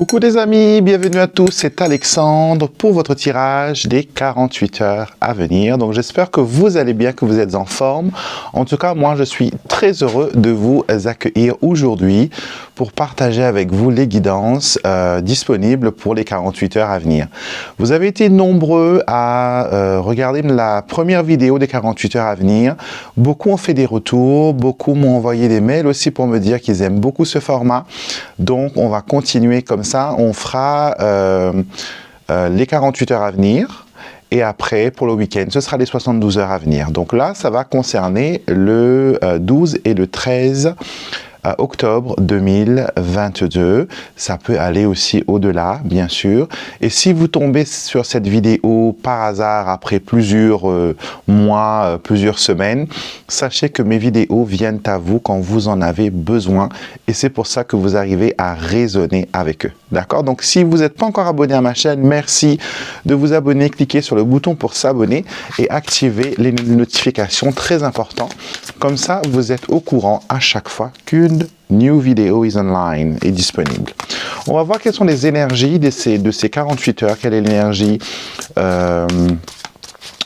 Coucou les amis, bienvenue à tous, c'est Alexandre pour votre tirage des 48 heures à venir. Donc j'espère que vous allez bien, que vous êtes en forme. En tout cas, moi je suis très heureux de vous accueillir aujourd'hui pour partager avec vous les guidances disponibles pour les 48 heures à venir. Vous avez été nombreux à regarder la première vidéo des 48 heures à venir. Beaucoup ont fait des retours, beaucoup m'ont envoyé des mails aussi pour me dire qu'ils aiment beaucoup ce format. Donc on va continuer comme ça, on fera les 48 heures à venir et après pour le week-end ce sera les 72 heures à venir. Donc là ça va concerner le 12 et le 13 octobre 2022, ça peut aller aussi au-delà bien sûr, et si vous tombez sur cette vidéo par hasard après plusieurs mois, plusieurs semaines, sachez que mes vidéos viennent à vous quand vous en avez besoin et c'est pour ça que vous arrivez à raisonner avec eux, d'accord? Donc si vous n'êtes pas encore abonné à ma chaîne, merci de vous abonner, cliquez sur le bouton pour s'abonner et activer les notifications, très important, comme ça vous êtes au courant à chaque fois qu'une new video is online, est disponible. On va voir quelles sont les énergies de ces 48 heures, quelle est l'énergie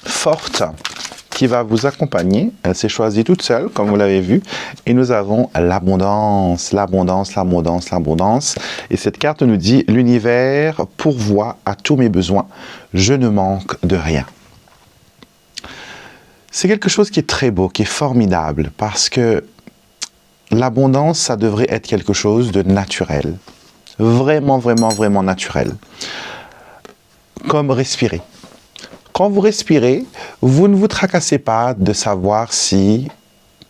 forte qui va vous accompagner. Elle s'est choisie toute seule, comme vous l'avez vu. Et nous avons l'abondance, l'abondance, l'abondance, l'abondance. Et cette carte nous dit, l'univers pourvoit à tous mes besoins. Je ne manque de rien. C'est quelque chose qui est très beau, qui est formidable, parce que l'abondance, ça devrait être quelque chose de naturel. Vraiment, vraiment, vraiment naturel. Comme respirer. Quand vous respirez, vous ne vous tracassez pas de savoir si,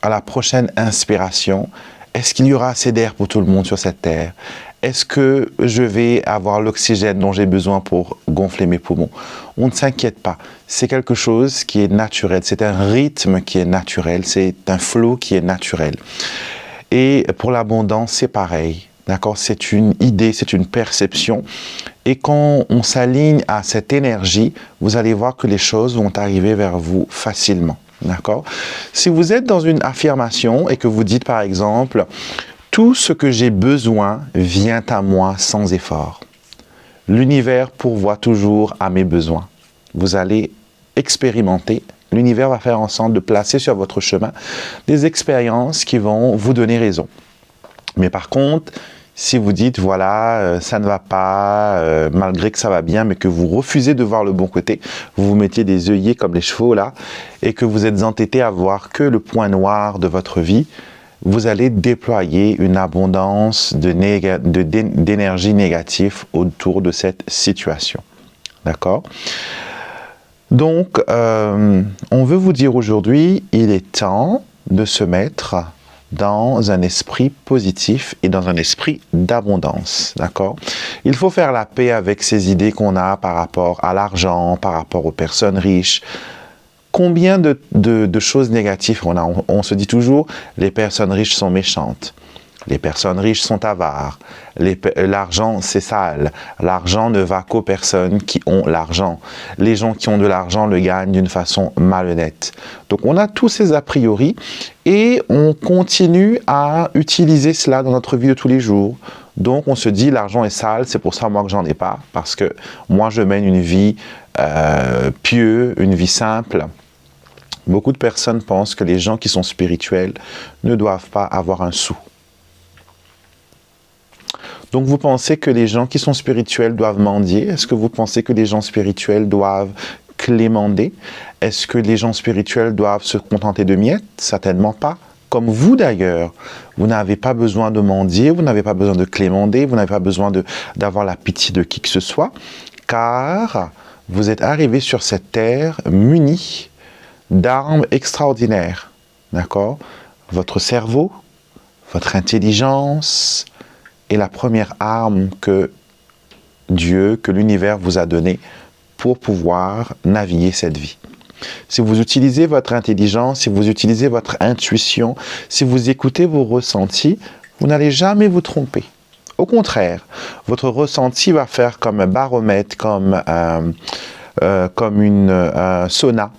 à la prochaine inspiration, est-ce qu'il y aura assez d'air pour tout le monde sur cette terre? Est-ce que je vais avoir l'oxygène dont j'ai besoin pour gonfler mes poumons? On ne s'inquiète pas. C'est quelque chose qui est naturel. C'est un rythme qui est naturel. C'est un flow qui est naturel. Et pour l'abondance, c'est pareil, d'accord? C'est une idée, c'est une perception. Et quand on s'aligne à cette énergie, vous allez voir que les choses vont arriver vers vous facilement, d'accord? Si vous êtes dans une affirmation et que vous dites par exemple, tout ce que j'ai besoin vient à moi sans effort. L'univers pourvoit toujours à mes besoins. Vous allez expérimenter. L'univers va faire en sorte de placer sur votre chemin des expériences qui vont vous donner raison. Mais par contre, si vous dites, voilà, ça ne va pas, malgré que ça va bien, mais que vous refusez de voir le bon côté, vous vous mettiez des œillets comme les chevaux là, et que vous êtes entêté à voir que le point noir de votre vie, vous allez déployer une abondance d'énergie négative autour de cette situation. D'accord ? Donc, on veut vous dire aujourd'hui, il est temps de se mettre dans un esprit positif et dans un esprit d'abondance, d'accord? Il faut faire la paix avec ces idées qu'on a par rapport à l'argent, par rapport aux personnes riches. Combien de choses négatives on a? On se dit toujours, les personnes riches sont méchantes. Les personnes riches sont avares. L'argent, c'est sale. L'argent ne va qu'aux personnes qui ont l'argent. Les gens qui ont de l'argent le gagnent d'une façon malhonnête. Donc, on a tous ces a priori et on continue à utiliser cela dans notre vie de tous les jours. Donc, on se dit, l'argent est sale, c'est pour ça, moi, que j'en ai pas. Parce que moi, je mène une vie pieuse, une vie simple. Beaucoup de personnes pensent que les gens qui sont spirituels ne doivent pas avoir un sou. Donc, vous pensez que les gens qui sont spirituels doivent mendier? Est-ce que vous pensez que les gens spirituels doivent clémender? Est-ce que les gens spirituels doivent se contenter de miettes? Certainement pas. Comme vous d'ailleurs, vous n'avez pas besoin de mendier, vous n'avez pas besoin de clémender, vous n'avez pas besoin d'avoir la pitié de qui que ce soit, car vous êtes arrivé sur cette terre muni d'armes extraordinaires. D'accord? Votre cerveau, votre intelligence, est la première arme que Dieu, que l'univers vous a donnée pour pouvoir naviguer cette vie. Si vous utilisez votre intelligence, si vous utilisez votre intuition, si vous écoutez vos ressentis, vous n'allez jamais vous tromper. Au contraire, votre ressenti va faire comme un baromètre, comme une sauna,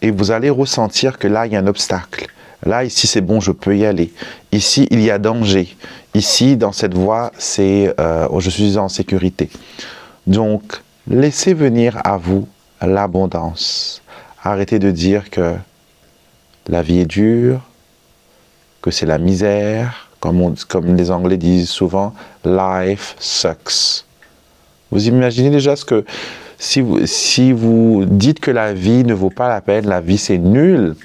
et vous allez ressentir que là, il y a un obstacle. Là, ici, c'est bon, je peux y aller. Ici, il y a danger. Ici, dans cette voie, c'est je suis en sécurité. Donc, laissez venir à vous l'abondance. Arrêtez de dire que la vie est dure, que c'est la misère, comme les Anglais disent souvent, life sucks. Vous imaginez déjà ce que, si vous dites que la vie ne vaut pas la peine, la vie c'est nul,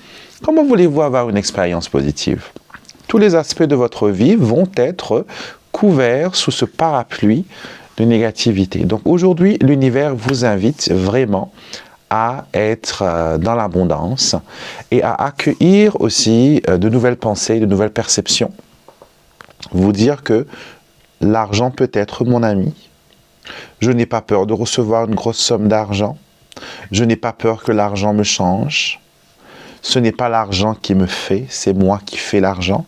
comment voulez-vous avoir une expérience positive? Tous les aspects de votre vie vont être couverts sous ce parapluie de négativité. Donc aujourd'hui, l'univers vous invite vraiment à être dans l'abondance et à accueillir aussi de nouvelles pensées, de nouvelles perceptions. Vous dire que l'argent peut être mon ami. Je n'ai pas peur de recevoir une grosse somme d'argent. Je n'ai pas peur que l'argent me change. Ce n'est pas l'argent qui me fait, c'est moi qui fais l'argent.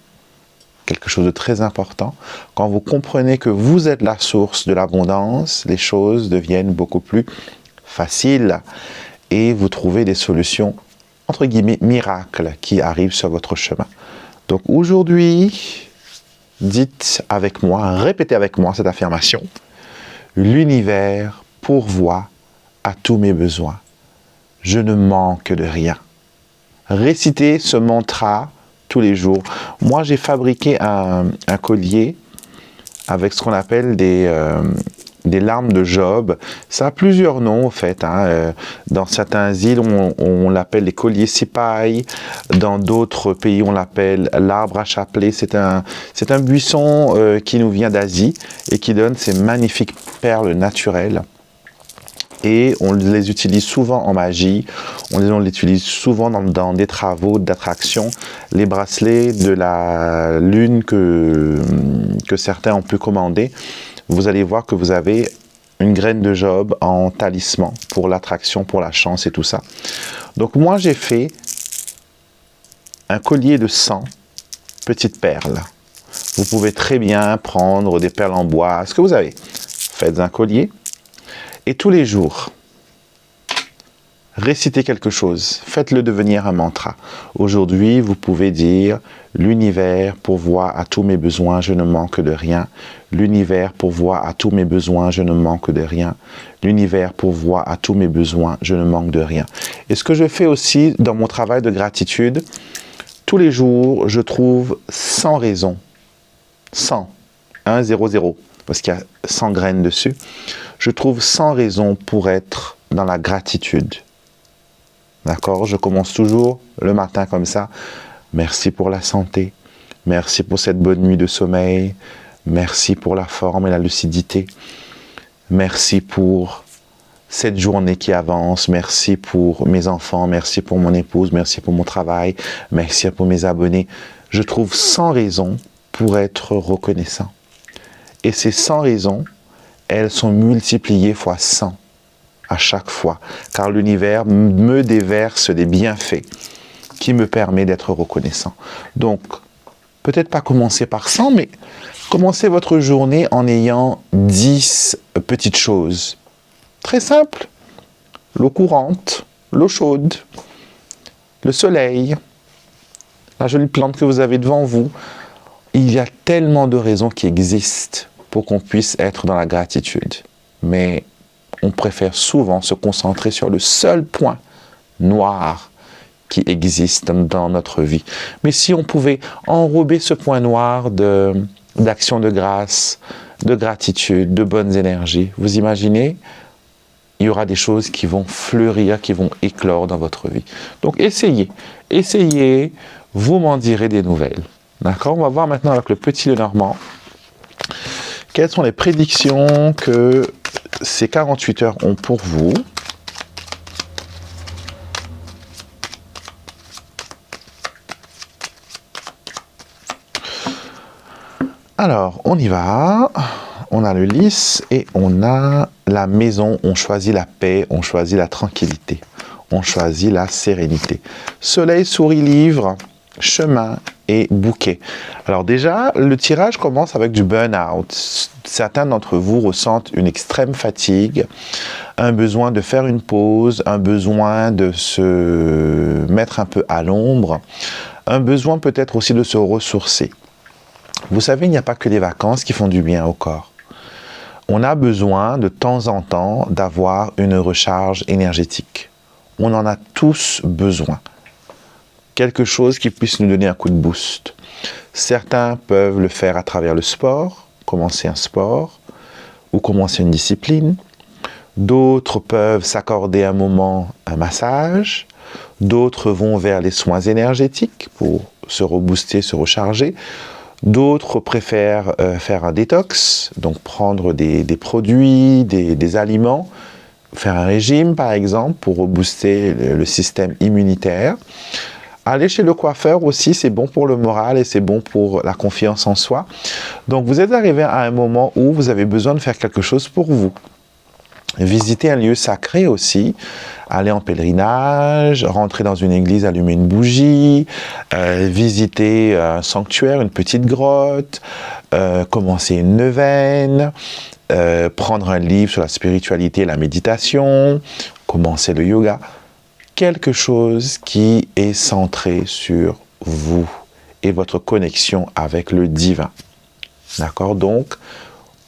Quelque chose de très important. Quand vous comprenez que vous êtes la source de l'abondance, les choses deviennent beaucoup plus faciles et vous trouvez des solutions, entre guillemets, miracles qui arrivent sur votre chemin. Donc aujourd'hui, dites avec moi, répétez avec moi cette affirmation. L'univers pourvoit à tous mes besoins. Je ne manque de rien. Récitez ce mantra tous les jours. Moi, j'ai fabriqué un collier avec ce qu'on appelle des larmes de Job. Ça a plusieurs noms, en fait. Dans certaines îles, on l'appelle les colliers sipailles. Dans d'autres pays, on l'appelle l'arbre à chapelet. C'est un buisson qui nous vient d'Asie et qui donne ces magnifiques perles naturelles. Et on les utilise souvent en magie, on les utilise souvent dans des travaux d'attraction. Les bracelets de la lune que certains ont pu commander, vous allez voir que vous avez une graine de Job en talisman pour l'attraction, pour la chance et tout ça. Donc moi j'ai fait un collier de 100 petites perles. Vous pouvez très bien prendre des perles en bois, ce que vous avez. Faites un collier. Et tous les jours, récitez quelque chose, faites-le devenir un mantra. Aujourd'hui, vous pouvez dire « L'univers pourvoit à tous mes besoins, je ne manque de rien. L'univers pourvoit à tous mes besoins, je ne manque de rien. L'univers pourvoit à tous mes besoins, je ne manque de rien. » Et ce que je fais aussi dans mon travail de gratitude, tous les jours, je trouve 100 raisons. 100. 1, 0, 0. Parce qu'il y a 100 graines dessus. Je trouve 100 raisons pour être dans la gratitude. D'accord? Je commence toujours le matin comme ça. Merci pour la santé. Merci pour cette bonne nuit de sommeil. Merci pour la forme et la lucidité. Merci pour cette journée qui avance. Merci pour mes enfants. Merci pour mon épouse. Merci pour mon travail. Merci pour mes abonnés. Je trouve 100 raisons pour être reconnaissant. Et ces 100 raisons, elles sont multipliées fois 100 à chaque fois, car l'univers me déverse des bienfaits qui me permettent d'être reconnaissant. Donc, peut-être pas commencer par 100, mais commencez votre journée en ayant 10 petites choses. Très simple. L'eau courante, l'eau chaude, le soleil, la jolie plante que vous avez devant vous. Il y a tellement de raisons qui existent pour qu'on puisse être dans la gratitude. Mais on préfère souvent se concentrer sur le seul point noir qui existe dans notre vie. Mais si on pouvait enrober ce point noir d'action de grâce, de gratitude, de bonnes énergies, vous imaginez, il y aura des choses qui vont fleurir, qui vont éclore dans votre vie. Donc essayez, vous m'en direz des nouvelles. D'accord? On va voir maintenant avec le petit Lenormand. Quelles sont les prédictions que ces 48 heures ont pour vous? Alors, on y va. On a le lys et on a la maison. On choisit la paix, on choisit la tranquillité, on choisit la sérénité. Soleil, souris, livre, chemin et bouquet. Alors déjà, le tirage commence avec du burn-out. Certains d'entre vous ressentent une extrême fatigue, un besoin de faire une pause, un besoin de se mettre un peu à l'ombre, Un besoin peut-être aussi de se ressourcer. Vous savez, il n'y a pas que les vacances qui font du bien au corps. On a besoin de temps en temps d'avoir une recharge énergétique. On en a tous besoin. Quelque chose qui puisse nous donner un coup de boost. Certains peuvent le faire à travers le sport, commencer un sport ou commencer une discipline. D'autres peuvent s'accorder un moment, un massage. D'autres vont vers les soins énergétiques pour se rebooster, se recharger. D'autres préfèrent faire un détox, donc prendre des produits, des aliments, faire un régime par exemple pour rebooster le système immunitaire. Aller chez le coiffeur aussi, c'est bon pour le moral et c'est bon pour la confiance en soi. Donc vous êtes arrivé à un moment où vous avez besoin de faire quelque chose pour vous. Visiter un lieu sacré aussi, aller en pèlerinage, rentrer dans une église, allumer une bougie, visiter un sanctuaire, une petite grotte, commencer une neuvaine, prendre un livre sur la spiritualité et la méditation, commencer le yoga. Quelque chose qui est centré sur vous et votre connexion avec le divin. D'accord? Donc,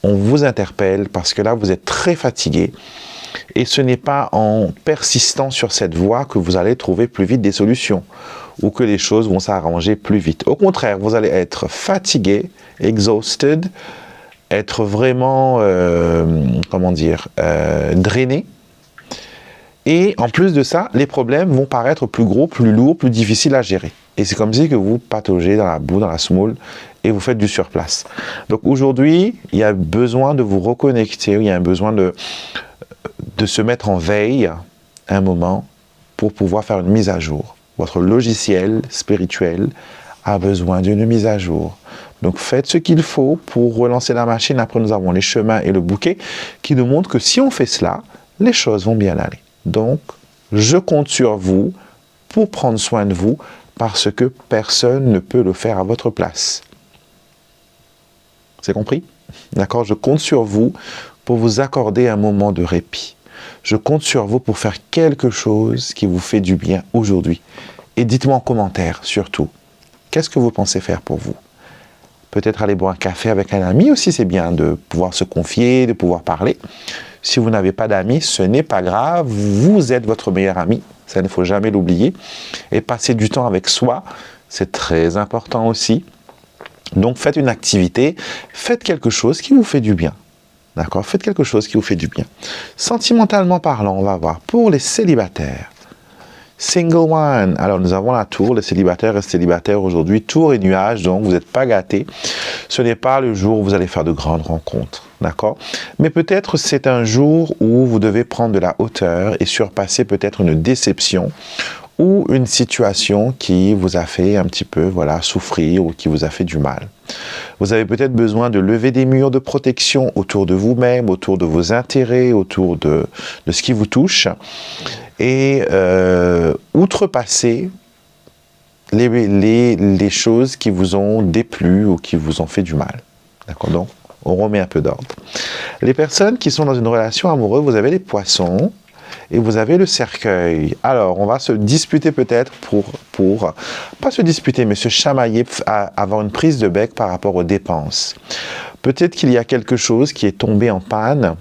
on vous interpelle parce que là, vous êtes très fatigué et ce n'est pas en persistant sur cette voie que vous allez trouver plus vite des solutions ou que les choses vont s'arranger plus vite. Au contraire, vous allez être fatigué, exhausted, être vraiment, drainé. Et en plus de ça, les problèmes vont paraître plus gros, plus lourds, plus difficiles à gérer. Et c'est comme si que vous pataugez dans la boue, dans la semoule, et vous faites du surplace. Donc aujourd'hui, il y a besoin de vous reconnecter, il y a un besoin de se mettre en veille un moment pour pouvoir faire une mise à jour. Votre logiciel spirituel a besoin d'une mise à jour. Donc faites ce qu'il faut pour relancer la machine. Après, nous avons les chemins et le bouquet qui nous montrent que si on fait cela, les choses vont bien aller. Donc, je compte sur vous pour prendre soin de vous parce que personne ne peut le faire à votre place. C'est compris? D'accord? Je compte sur vous pour vous accorder un moment de répit. Je compte sur vous pour faire quelque chose qui vous fait du bien aujourd'hui. Et dites-moi en commentaire, surtout, qu'est-ce que vous pensez faire pour vous? Peut-être aller boire un café avec un ami aussi, c'est bien de pouvoir se confier, de pouvoir parler. Si vous n'avez pas d'amis, ce n'est pas grave, vous êtes votre meilleur ami, ça ne faut jamais l'oublier. Et passer du temps avec soi, c'est très important aussi. Donc faites une activité, faites quelque chose qui vous fait du bien. D'accord? Faites quelque chose qui vous fait du bien. Sentimentalement parlant, on va voir, pour les célibataires. Single one. Alors, nous avons la tour, les célibataires et célibataires aujourd'hui, tour et nuages, donc vous n'êtes pas gâtés. Ce n'est pas le jour où vous allez faire de grandes rencontres, d'accord? Mais peut-être c'est un jour où vous devez prendre de la hauteur et surpasser peut-être une déception ou une situation qui vous a fait un petit peu, voilà, souffrir ou qui vous a fait du mal. Vous avez peut-être besoin de lever des murs de protection autour de vous-même, autour de vos intérêts, autour de ce qui vous touche et outrepasser les choses qui vous ont déplu ou qui vous ont fait du mal. D'accord? Donc, on remet un peu d'ordre. Les personnes qui sont dans une relation amoureuse, vous avez les poissons et vous avez le cercueil. Alors, on va se disputer peut-être pas se disputer, mais se chamailler, avoir une prise de bec par rapport aux dépenses. Peut-être qu'il y a quelque chose qui est tombé en panne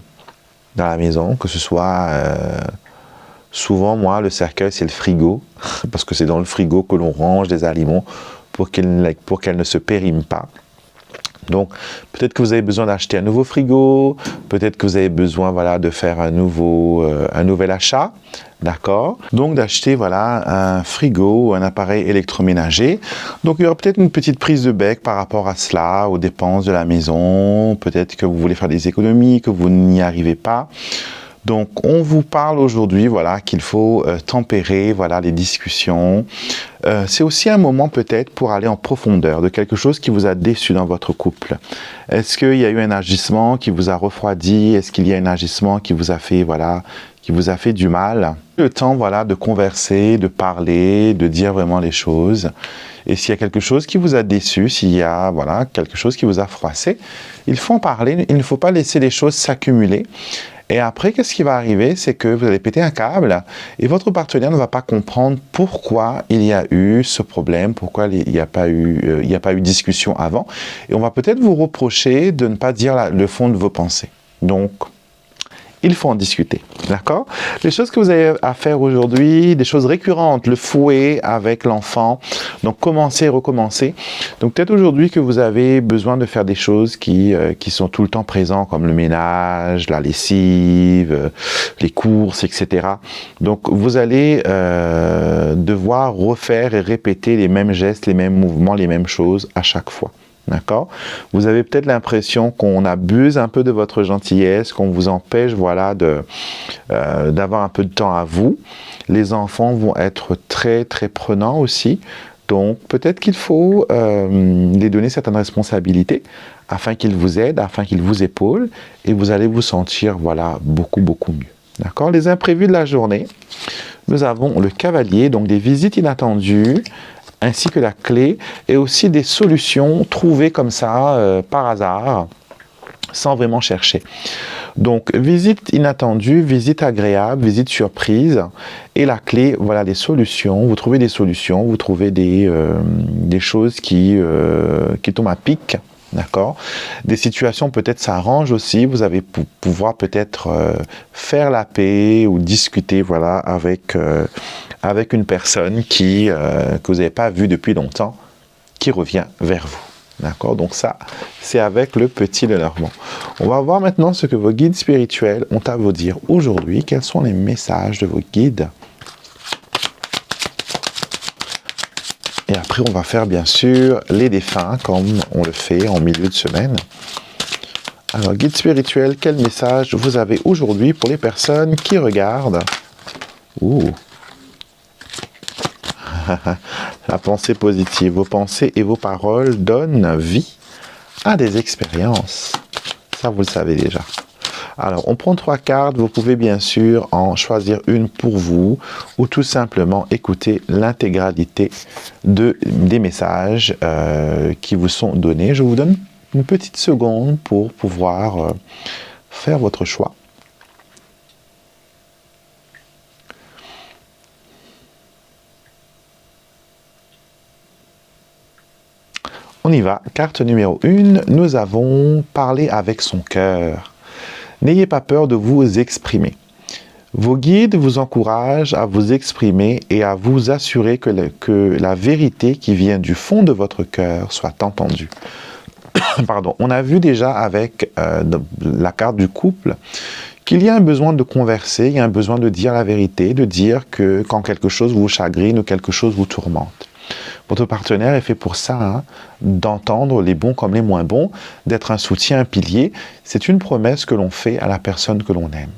dans la maison, que ce soit... souvent, moi, le cercueil, c'est le frigo, parce que c'est dans le frigo que l'on range des aliments pour qu'elles ne se périment pas. Donc, peut-être que vous avez besoin d'acheter un nouveau frigo, peut-être que vous avez besoin, voilà, de faire un nouvel achat, d'accord? Donc, d'acheter, voilà, un frigo ou un appareil électroménager. Donc, il y aura peut-être une petite prise de bec par rapport à cela, aux dépenses de la maison. Peut-être que vous voulez faire des économies, que vous n'y arrivez pas. Donc, on vous parle aujourd'hui, voilà, qu'il faut tempérer, voilà, les discussions. C'est aussi un moment peut-être pour aller en profondeur de quelque chose qui vous a déçu dans votre couple. Est-ce qu'il y a eu un agissement qui vous a refroidi? Est-ce qu'il y a un agissement qui vous a fait, voilà, qui vous a fait du mal? Le temps, voilà, de converser, de parler, de dire vraiment les choses. Et s'il y a quelque chose qui vous a déçu, s'il y a, voilà, quelque chose qui vous a froissé, il faut en parler. Il ne faut pas laisser les choses s'accumuler. Et après, qu'est-ce qui va arriver? C'est que vous allez péter un câble et votre partenaire ne va pas comprendre pourquoi il y a eu ce problème, pourquoi il n'y a pas eu discussion avant. Et on va peut-être vous reprocher de ne pas dire le fond de vos pensées. Donc, il faut en discuter, d'accord? Les choses que vous avez à faire aujourd'hui, des choses récurrentes, le fouet avec l'enfant, donc commencer et recommencer. Donc peut-être aujourd'hui que vous avez besoin de faire des choses qui sont tout le temps présentes, comme le ménage, la lessive, les courses, etc. Donc vous allez devoir refaire et répéter les mêmes gestes, les mêmes mouvements, les mêmes choses à chaque fois. D'accord? Vous avez peut-être l'impression qu'on abuse un peu de votre gentillesse, qu'on vous empêche, voilà, d'avoir un peu de temps à vous. Les enfants vont être très, très prenants aussi. Donc, peut-être qu'il faut les donner certaines responsabilités afin qu'ils vous aident, afin qu'ils vous épaulent et vous allez vous sentir, voilà, beaucoup, beaucoup mieux. D'accord? Les imprévus de la journée. Nous avons le cavalier, donc des visites inattendues, ainsi que la clé, et aussi des solutions trouvées comme ça, par hasard, sans vraiment chercher. Donc, visite inattendue, visite agréable, visite surprise, et la clé, voilà, des solutions. Vous trouvez des solutions, vous trouvez des choses qui tombent à pic. D'accord? Des situations peut-être s'arrangent aussi, vous allez pouvoir peut-être faire la paix ou discuter, voilà, avec une personne que vous n'avez pas vue depuis longtemps, qui revient vers vous. D'accord? Donc ça, c'est avec le petit Lenormand. On va voir maintenant ce que vos guides spirituels ont à vous dire aujourd'hui. Quels sont les messages de vos guides? Et après, on va faire bien sûr les défunts, comme on le fait en milieu de semaine. Alors, guide spirituel, quel message vous avez aujourd'hui pour les personnes qui regardent? Ouh. La pensée positive. Vos pensées et vos paroles donnent vie à des expériences. Ça, vous le savez déjà. Alors, on prend 3 cartes. Vous pouvez bien sûr en choisir une pour vous ou tout simplement écouter l'intégralité des messages qui vous sont donnés. Je vous donne une petite seconde pour pouvoir faire votre choix. On y va. Carte numéro 1, nous avons parlé avec son cœur. N'ayez pas peur de vous exprimer. Vos guides vous encouragent à vous exprimer et à vous assurer que la vérité qui vient du fond de votre cœur soit entendue. Pardon. On a vu déjà avec la carte du couple qu'il y a un besoin de converser, il y a un besoin de dire la vérité, de dire que quand quelque chose vous chagrine ou quelque chose vous tourmente. Votre partenaire est fait pour ça, hein, d'entendre les bons comme les moins bons, d'être un soutien, un pilier. C'est une promesse que l'on fait à la personne que l'on aime.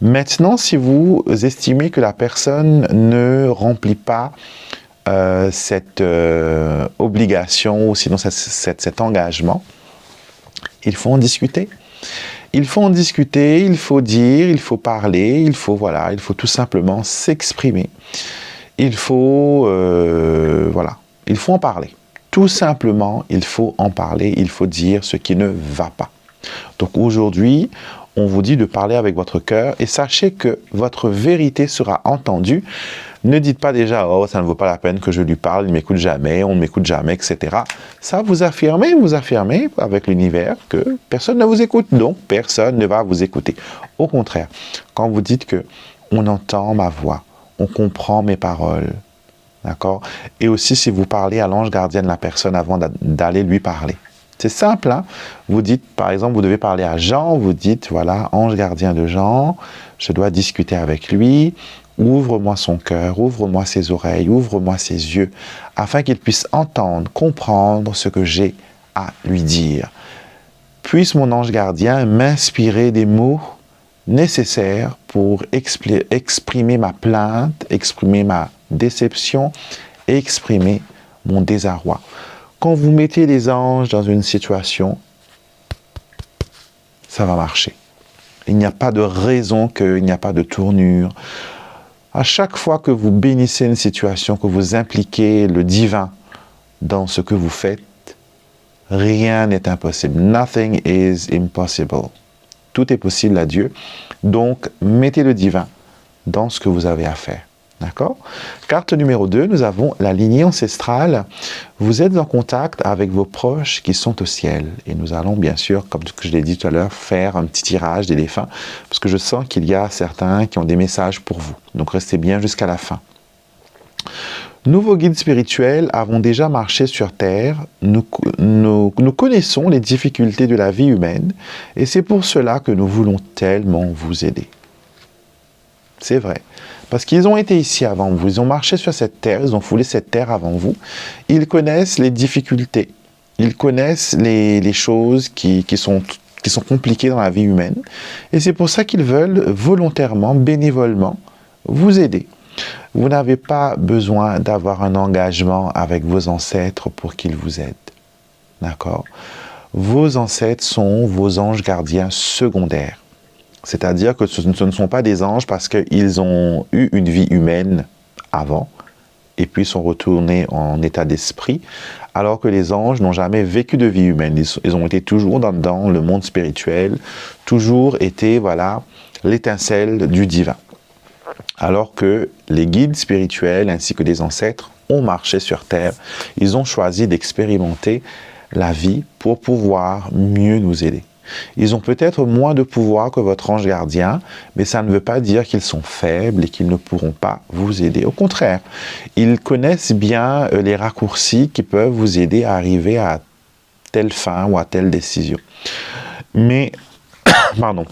Maintenant, si vous estimez que la personne ne remplit pas cette obligation ou sinon cet engagement, il faut en discuter. Il faut en discuter, il faut dire, il faut parler, il faut tout simplement s'exprimer. Il faut, il faut en parler. Tout simplement, il faut en parler, il faut dire ce qui ne va pas. Donc aujourd'hui, on vous dit de parler avec votre cœur et sachez que votre vérité sera entendue. Ne dites pas déjà, oh, ça ne vaut pas la peine que je lui parle, il ne m'écoute jamais, on ne m'écoute jamais, etc. Ça, vous affirmez avec l'univers que personne ne vous écoute, donc personne ne va vous écouter. Au contraire, quand vous dites que on entend ma voix, on comprend mes paroles, d'accord? Et aussi si vous parlez à l'ange gardien de la personne avant d'aller lui parler. C'est simple, hein? Vous dites, par exemple, vous devez parler à Jean, vous dites, voilà, ange gardien de Jean, je dois discuter avec lui, ouvre-moi son cœur, ouvre-moi ses oreilles, ouvre-moi ses yeux, afin qu'il puisse entendre, comprendre ce que j'ai à lui dire. Puisse mon ange gardien m'inspirer des mots nécessaires pour exprimer ma plainte, exprimer ma déception, exprimer mon désarroi. Quand vous mettez les anges dans une situation, ça va marcher. Il n'y a pas de raison qu'il n'y a pas de tournure. À chaque fois que vous bénissez une situation, que vous impliquez le divin dans ce que vous faites, rien n'est impossible. Nothing is impossible. Tout est possible à Dieu. Donc, mettez le divin dans ce que vous avez à faire. D'accord? Carte numéro 2, nous avons la lignée ancestrale. Vous êtes en contact avec vos proches qui sont au ciel. Et nous allons bien sûr, comme je l'ai dit tout à l'heure, faire un petit tirage des défunts. Parce que je sens qu'il y a certains qui ont des messages pour vous. Donc restez bien jusqu'à la fin. Nous, vos guides spirituels, avons déjà marché sur Terre. Nous connaissons les difficultés de la vie humaine. Et c'est pour cela que nous voulons tellement vous aider. C'est vrai. Parce qu'ils ont été ici avant vous, ils ont marché sur cette terre, ils ont foulé cette terre avant vous. Ils connaissent les difficultés, ils connaissent les choses qui sont compliquées dans la vie humaine. Et c'est pour ça qu'ils veulent volontairement, bénévolement, vous aider. Vous n'avez pas besoin d'avoir un engagement avec vos ancêtres pour qu'ils vous aident. D'accord? Vos ancêtres sont vos anges gardiens secondaires. C'est-à-dire que ce ne sont pas des anges parce qu'ils ont eu une vie humaine avant et puis sont retournés en état d'esprit, alors que les anges n'ont jamais vécu de vie humaine. Ils ont été toujours dans le monde spirituel, toujours été, voilà, l'étincelle du divin. Alors que les guides spirituels ainsi que les ancêtres ont marché sur Terre, ils ont choisi d'expérimenter la vie pour pouvoir mieux nous aider. Ils ont peut-être moins de pouvoir que votre ange gardien, mais ça ne veut pas dire qu'ils sont faibles et qu'ils ne pourront pas vous aider. Au contraire, ils connaissent bien les raccourcis qui peuvent vous aider à arriver à telle fin ou à telle décision. Mais, pardon,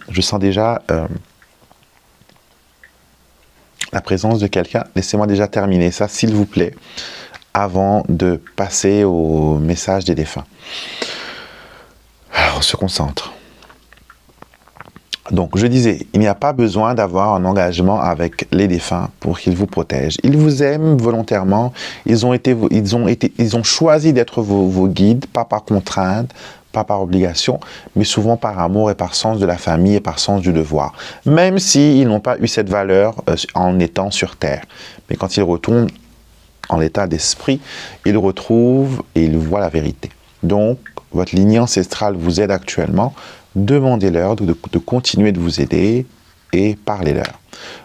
je sens déjà la présence de quelqu'un. Laissez-moi déjà terminer ça, s'il vous plaît, avant de passer au message des défunts. Alors, on se concentre. Donc, je disais, il n'y a pas besoin d'avoir un engagement avec les défunts pour qu'ils vous protègent. Ils vous aiment volontairement. Ils ont choisi d'être vos guides, pas par contrainte, pas par obligation, mais souvent par amour et par sens de la famille et par sens du devoir. Même s'ils n'ont pas eu cette valeur en étant sur Terre. Mais quand ils retournent en l'état d'esprit, ils retrouvent et ils voient la vérité. Donc, votre lignée ancestrale vous aide actuellement. Demandez-leur de continuer de vous aider et parlez-leur.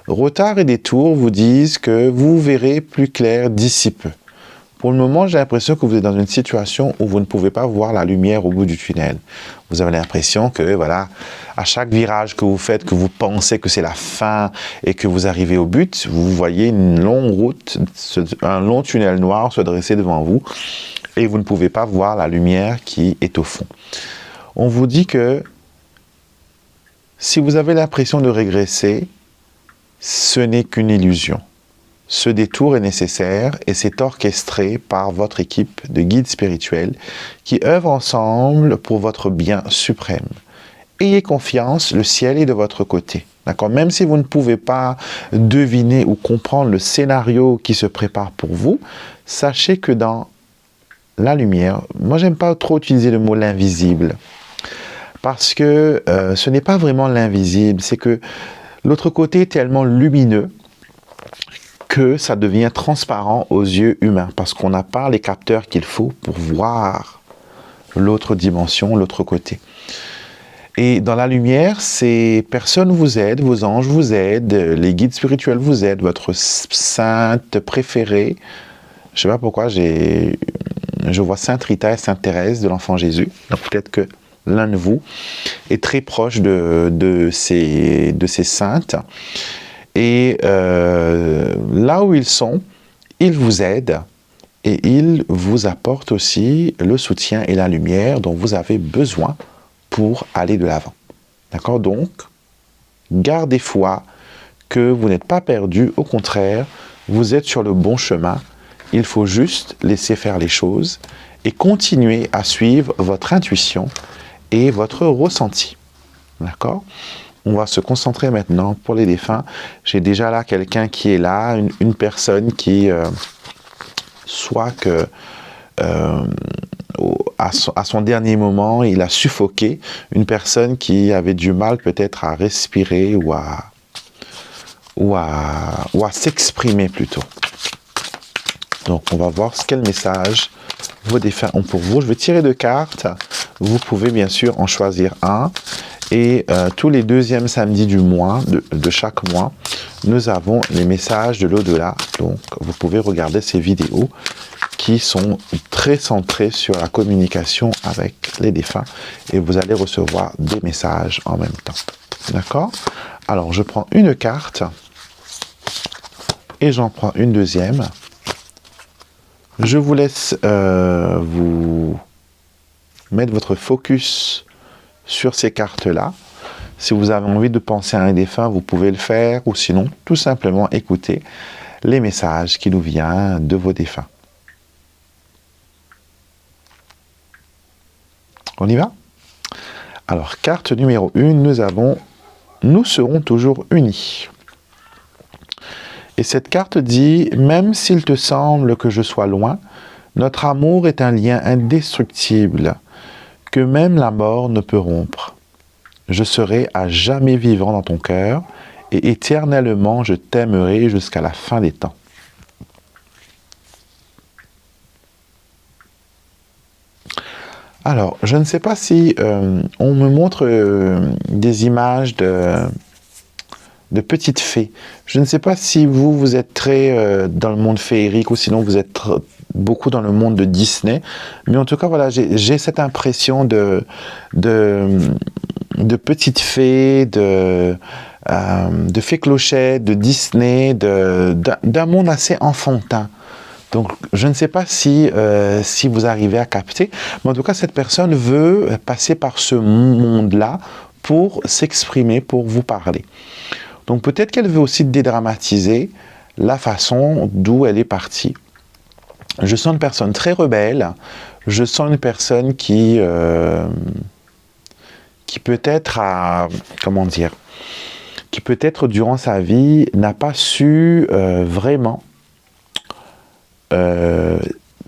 Retard et détour vous disent que vous verrez plus clair d'ici peu. Pour le moment, j'ai l'impression que vous êtes dans une situation où vous ne pouvez pas voir la lumière au bout du tunnel. Vous avez l'impression que, voilà, à chaque virage que vous faites, que vous pensez que c'est la fin et que vous arrivez au but, vous voyez une longue route, un long tunnel noir se dresser devant vous et vous ne pouvez pas voir la lumière qui est au fond. On vous dit que si vous avez l'impression de régresser, ce n'est qu'une illusion. Ce détour est nécessaire et c'est orchestré par votre équipe de guides spirituels qui œuvrent ensemble pour votre bien suprême. Ayez confiance, le ciel est de votre côté. D'accord? Même si vous ne pouvez pas deviner ou comprendre le scénario qui se prépare pour vous, sachez que dans la lumière, moi j'aime pas trop utiliser le mot l'invisible, parce que ce n'est pas vraiment l'invisible, c'est que l'autre côté est tellement lumineux que ça devient transparent aux yeux humains, parce qu'on n'a pas les capteurs qu'il faut pour voir l'autre dimension, l'autre côté. Et dans la lumière, ces personnes vous aident, vos anges vous aident, les guides spirituels vous aident, votre sainte préférée. Je ne sais pas pourquoi, je vois Sainte Rita et Sainte Thérèse de l'Enfant Jésus. Donc peut-être que l'un de vous est très proche de ces saintes. Et là où ils sont, ils vous aident et ils vous apportent aussi le soutien et la lumière dont vous avez besoin pour aller de l'avant. D'accord? Donc, gardez foi que vous n'êtes pas perdu, au contraire, vous êtes sur le bon chemin. Il faut juste laisser faire les choses et continuer à suivre votre intuition et votre ressenti. D'accord? On va se concentrer maintenant pour les défunts. J'ai déjà là quelqu'un qui est là, une personne qui, soit que à son dernier moment, il a suffoqué, une personne qui avait du mal peut-être à respirer ou à s'exprimer plutôt. Donc on va voir quel message vos défunts ont pour vous. Je vais tirer 2 cartes. vous pouvez bien sûr en choisir un. Et tous les deuxièmes samedis du mois, de chaque mois, nous avons les messages de l'au-delà. Donc, vous pouvez regarder ces vidéos qui sont très centrées sur la communication avec les défunts. Et vous allez recevoir des messages en même temps. D'accord? Alors, je prends une carte et j'en prends une deuxième. Je vous laisse vous mettre votre focus sur ces cartes-là. Si vous avez envie de penser à un défunt, vous pouvez le faire, ou sinon, tout simplement écouter les messages qui nous viennent de vos défunts. On y va? Alors, carte numéro 1, nous avons « Nous serons toujours unis ». Et cette carte dit « Même s'il te semble que je sois loin, notre amour est un lien indestructible que même la mort ne peut rompre. Je serai à jamais vivant dans ton cœur et éternellement je t'aimerai jusqu'à la fin des temps. » Alors, je ne sais pas si on me montre des images de petites fées. Je ne sais pas si vous êtes très dans le monde féerique ou sinon vous êtes beaucoup dans le monde de Disney. Mais en tout cas, voilà, j'ai cette impression de petites fées, de fées clochettes, de Disney, d'un monde assez enfantin. Donc, je ne sais pas si vous arrivez à capter, mais en tout cas, cette personne veut passer par ce monde-là pour s'exprimer, pour vous parler. Donc, peut-être qu'elle veut aussi dédramatiser la façon d'où elle est partie. Je sens une personne très rebelle, je sens une personne qui peut-être a, comment dire, qui peut-être durant sa vie n'a pas su vraiment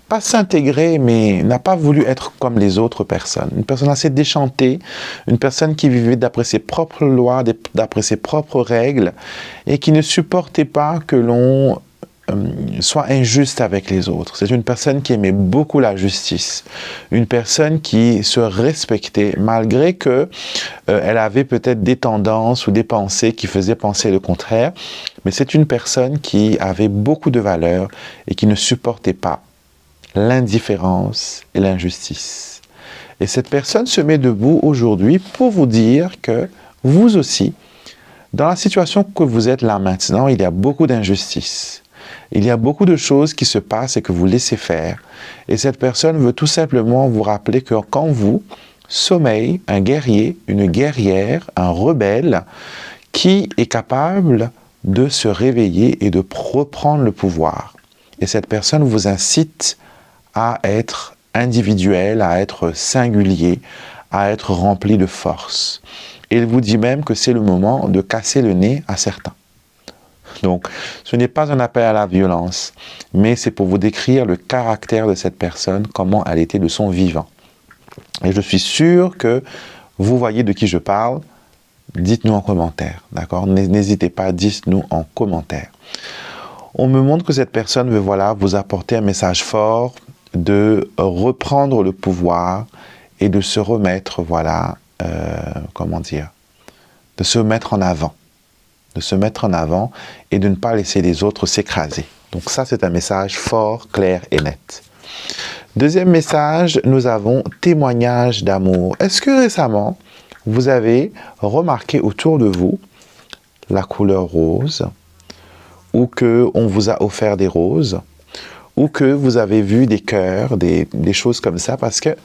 pas s'intégrer, mais n'a pas voulu être comme les autres personnes. Une personne assez déchantée, une personne qui vivait d'après ses propres lois, d'après ses propres règles, et qui ne supportait pas que l'on soit injuste avec les autres. C'est une personne qui aimait beaucoup la justice, une personne qui se respectait, malgré que elle avait peut-être des tendances ou des pensées qui faisaient penser le contraire, mais c'est une personne qui avait beaucoup de valeurs et qui ne supportait pas l'indifférence et l'injustice. Et cette personne se met debout aujourd'hui pour vous dire que vous aussi, dans la situation que vous êtes là maintenant, il y a beaucoup d'injustice. Il y a beaucoup de choses qui se passent et que vous laissez faire. Et cette personne veut tout simplement vous rappeler que quand vous, sommeille un guerrier, une guerrière, un rebelle, qui est capable de se réveiller et de reprendre le pouvoir. Et cette personne vous incite à être individuel, à être singulier, à être rempli de force. Et il vous dit même que c'est le moment de casser le nez à certains. Donc, ce n'est pas un appel à la violence, mais c'est pour vous décrire le caractère de cette personne, comment elle était de son vivant. Et je suis sûr que vous voyez de qui je parle. Dites-nous en commentaire, d'accord? N'hésitez pas, dites-nous en commentaire. On me montre que cette personne veut, voilà, vous apporter un message fort de reprendre le pouvoir et de se remettre, voilà, comment dire, de se mettre en avant. De se mettre en avant et de ne pas laisser les autres s'écraser. Donc ça, c'est un message fort, clair et net. Deuxième message, nous avons témoignage d'amour. Est-ce que récemment, vous avez remarqué autour de vous la couleur rose, ou qu'on vous a offert des roses, ou que vous avez vu des cœurs, des choses comme ça, parce que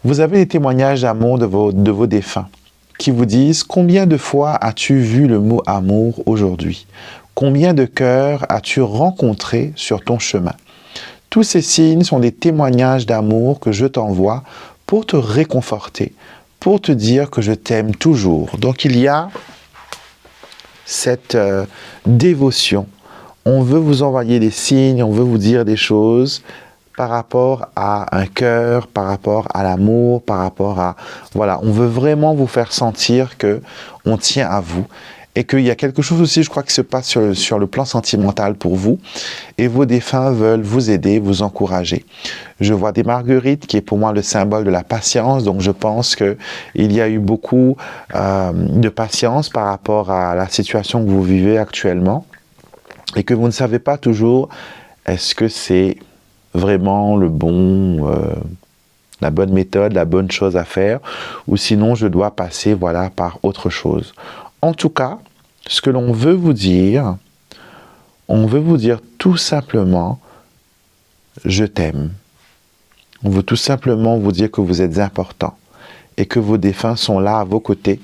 vous avez des témoignages d'amour de vos défunts qui vous disent « Combien de fois as-tu vu le mot amour aujourd'hui? Combien de cœurs as-tu rencontré sur ton chemin ?» Tous ces signes sont des témoignages d'amour que je t'envoie pour te réconforter, pour te dire que je t'aime toujours. Donc il y a cette dévotion. On veut vous envoyer des signes, on veut vous dire des choses par rapport à un cœur, par rapport à l'amour, par rapport à... Voilà, on veut vraiment vous faire sentir que on tient à vous. et qu'il y a quelque chose aussi, je crois, qui se passe sur le plan sentimental pour vous, et vos défunts veulent vous aider, vous encourager. Je vois des marguerites, qui est pour moi le symbole de la patience, donc je pense qu'il y a eu beaucoup de patience par rapport à la situation que vous vivez actuellement, et que vous ne savez pas toujours, est-ce que c'est vraiment la bonne méthode, la bonne chose à faire, ou sinon je dois passer par autre chose. En tout cas, ce que l'on veut vous dire, on veut vous dire tout simplement, je t'aime. On veut tout simplement vous dire que vous êtes important et que vos défunts sont là à vos côtés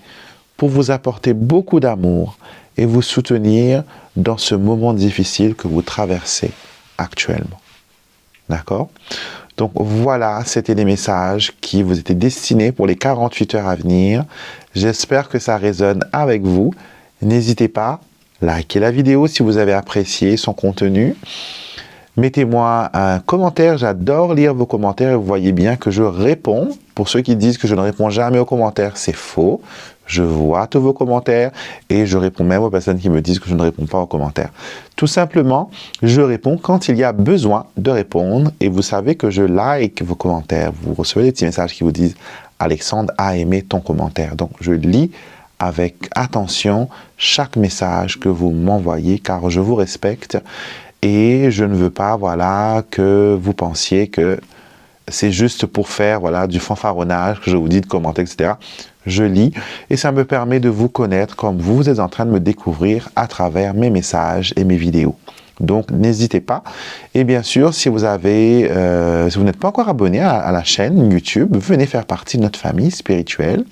pour vous apporter beaucoup d'amour et vous soutenir dans ce moment difficile que vous traversez actuellement. D'accord? Donc voilà, c'était les messages qui vous étaient destinés pour les 48 heures à venir. J'espère que ça résonne avec vous. N'hésitez pas, likez la vidéo si vous avez apprécié son contenu. Mettez-moi un commentaire, j'adore lire vos commentaires et vous voyez bien que je réponds. Pour ceux qui disent que je ne réponds jamais aux commentaires, c'est faux. Je vois tous vos commentaires et je réponds même aux personnes qui me disent que je ne réponds pas aux commentaires. Tout simplement, je réponds quand il y a besoin de répondre et vous savez que je like vos commentaires. Vous recevez des petits messages qui vous disent « Alexandre a aimé ton commentaire ». Donc, je lis avec attention chaque message que vous m'envoyez car je vous respecte. Et je ne veux pas, que vous pensiez que c'est juste pour faire, du fanfaronnage, que je vous dis de commenter, etc. Je lis et ça me permet de vous connaître comme vous êtes en train de me découvrir à travers mes messages et mes vidéos. Donc, n'hésitez pas. Et bien sûr, si vous n'êtes pas encore abonné à la chaîne YouTube, venez faire partie de notre famille spirituelle.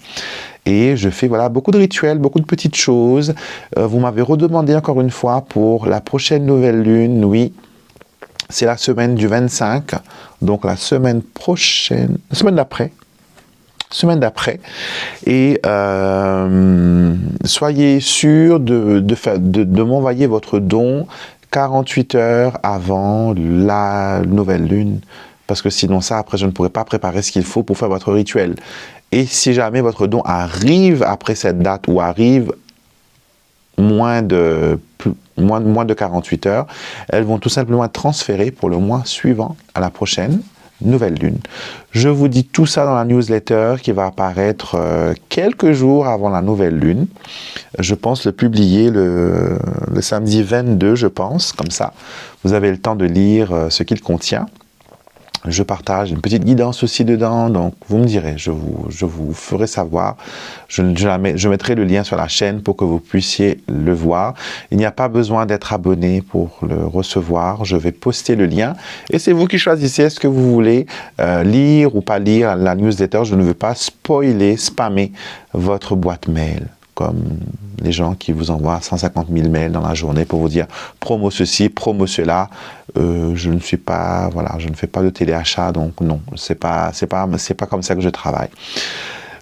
Et je fais beaucoup de rituels, beaucoup de petites choses. Vous m'avez redemandé encore une fois pour la prochaine nouvelle lune. Oui, c'est la semaine du 25. Donc la semaine prochaine, la semaine d'après. Et soyez sûr de m'envoyer votre don 48 heures avant la nouvelle lune. Parce que sinon après, je ne pourrai pas préparer ce qu'il faut pour faire votre rituel. Et si jamais votre don arrive après cette date ou arrive moins de 48 heures, elles vont tout simplement être transférées pour le mois suivant à la prochaine nouvelle lune. Je vous dis tout ça dans la newsletter qui va apparaître quelques jours avant la nouvelle lune. Je pense le publier le samedi 22, je pense, comme ça. Vous avez le temps de lire ce qu'il contient. Je partage une petite guidance aussi dedans, donc vous me direz, je vous ferai savoir. Je mettrai le lien sur la chaîne pour que vous puissiez le voir. Il n'y a pas besoin d'être abonné pour le recevoir. Je vais poster le lien et c'est vous qui choisissez est-ce que vous voulez lire ou pas lire la newsletter. Je ne veux pas spammer votre boîte mail, comme les gens qui vous envoient 150 000 mails dans la journée pour vous dire promo ceci, promo cela. Je ne suis pas, je ne fais pas de téléachat, donc non, c'est pas comme ça que je travaille.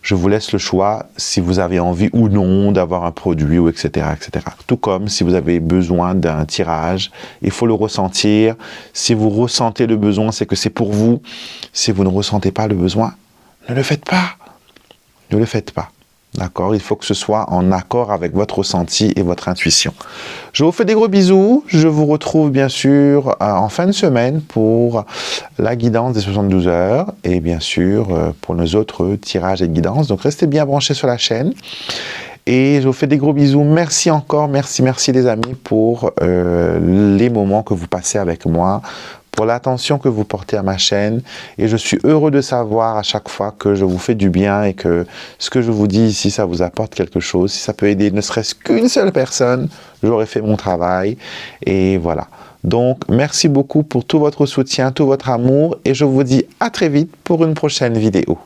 Je vous laisse le choix si vous avez envie ou non d'avoir un produit ou etc., etc. Tout comme si vous avez besoin d'un tirage, il faut le ressentir. Si vous ressentez le besoin, c'est que c'est pour vous. Si vous ne ressentez pas le besoin, ne le faites pas. Ne le faites pas. D'accord? Il faut que ce soit en accord avec votre ressenti et votre intuition. Je vous fais des gros bisous. Je vous retrouve bien sûr en fin de semaine pour la guidance des 72 heures et bien sûr pour nos autres tirages et guidances. Donc restez bien branchés sur la chaîne. Et je vous fais des gros bisous. Merci encore. Merci les amis pour les moments que vous passez avec moi, pour l'attention que vous portez à ma chaîne. Et je suis heureux de savoir à chaque fois que je vous fais du bien et que ce que je vous dis ici, ça vous apporte quelque chose. Si ça peut aider ne serait-ce qu'une seule personne, j'aurais fait mon travail. Et voilà. Donc, merci beaucoup pour tout votre soutien, tout votre amour. Et je vous dis à très vite pour une prochaine vidéo.